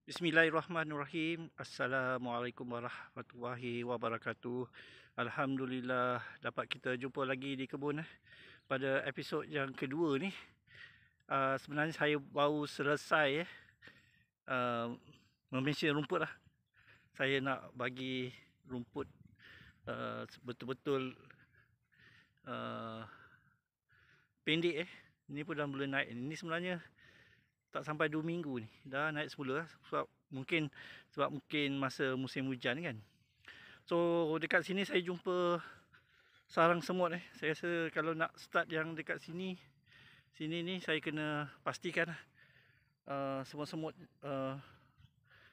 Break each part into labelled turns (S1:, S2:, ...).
S1: Bismillahirrahmanirrahim. Assalamualaikum warahmatullahi wabarakatuh. Alhamdulillah dapat kita jumpa lagi di kebun pada episod yang kedua ni. Sebenarnya saya baru selesai memencing rumput lah. Saya nak bagi rumput betul-betul pendek Ini pun dah mula naik. Ini sebenarnya tak sampai 2 minggu ni dah naik semula sebab mungkin masa musim hujan kan. So dekat sini saya jumpa sarang semut Saya rasa kalau nak start yang dekat sini ni saya kena pastikan semut-semut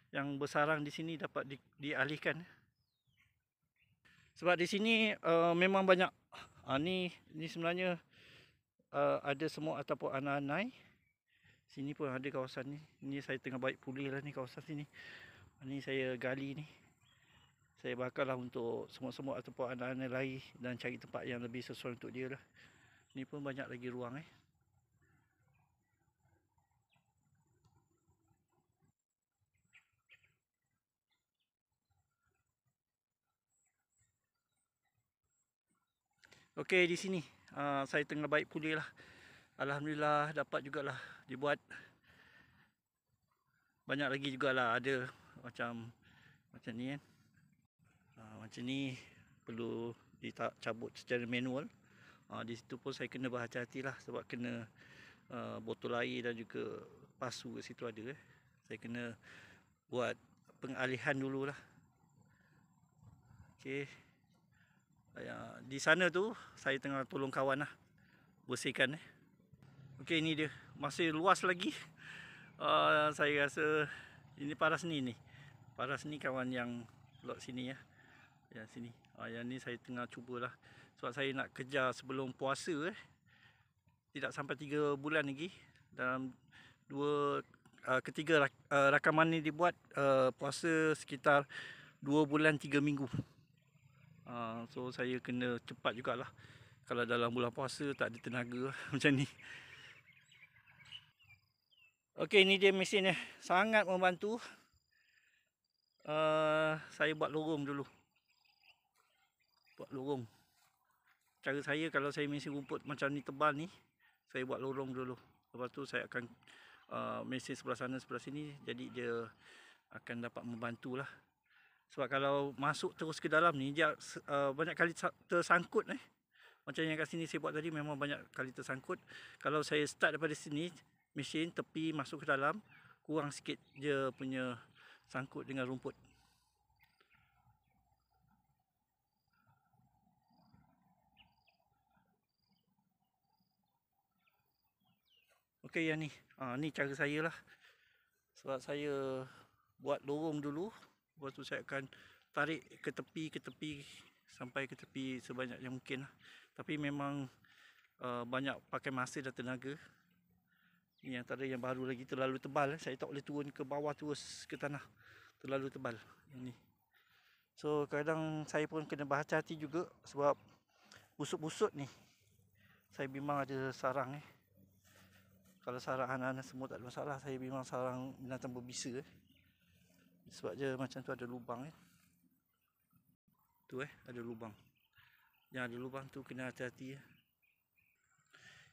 S1: yang bersarang di sini dapat dialihkan. Sebab di sini memang banyak ni sebenarnya ada semut ataupun anai-anai. Sini pun ada kawasan ni. Ni saya tengah baik pulih lah ni kawasan sini. Ni saya gali ni. Saya bakar lah untuk semut-semut ataupun anak-anak lain dan cari tempat yang lebih sesuai untuk dia lah. Ni pun banyak lagi ruang Okey, di sini saya tengah baik pulih lah. Alhamdulillah dapat jugalah dibuat. Banyak lagi jugalah ada macam ni kan. Macam ni perlu dicabut secara manual. Di situ pun saya kena berhati-hati lah sebab kena botol air dan juga pasu kat situ ada Saya kena buat pengalihan dululah. Okey. Di sana tu saya tengah tolong kawan lah bersihkan Okey, ini dia masih luas lagi. Saya rasa ini paras ni. Paras ni kawan yang lot sini ya sini. Yang ni saya tengah cubalah sebab saya nak kejar sebelum puasa tidak sampai 3 bulan lagi. Dalam ketiga rakaman ni dibuat puasa sekitar 2 bulan 3 minggu. So saya kena cepat jugalah. Kalau dalam bulan puasa tak ada tenaga macam ni. Okey, ini dia mesin sangat membantu. Saya buat lorong dulu. Cara saya kalau saya mesin rumput macam ni tebal ni, saya buat lorong dulu. Lepas tu saya akan mesin sebelah sana sebelah sini, jadi dia akan dapat membantulah. Sebab kalau masuk terus ke dalam ni dia banyak kali tersangkut Macam yang kat sini saya buat tadi memang banyak kali tersangkut. Kalau saya start daripada sini, mesin tepi masuk ke dalam, kurang sikit dia punya sangkut dengan rumput. Okey, yang ni. Ni cara saya lah. Sebab saya buat lorong dulu, lepas tu saya akan tarik ke tepi sampai ke tepi sebanyak yang mungkin lah. Tapi memang banyak pakai masa dan tenaga. Ini antara yang baru lagi terlalu tebal Saya tak boleh turun ke bawah terus ke tanah. Terlalu tebal yang ni. So kadang saya pun kena berhati-hati juga sebab busut-busut ni saya bimbang ada sarang Kalau sarang anak-anak semua tak ada masalah. Saya bimbang sarang binatang berbisa sebab dia macam tu ada lubang Tu ada lubang. Yang ada lubang tu kena hati-hati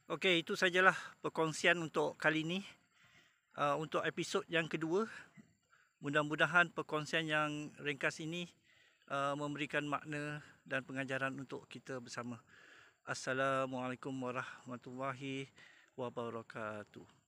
S1: Okey, itu sajalah perkongsian untuk kali ni. Untuk episod yang kedua, mudah-mudahan perkongsian yang ringkas ini memberikan makna dan pengajaran untuk kita bersama. Assalamualaikum warahmatullahi wabarakatuh.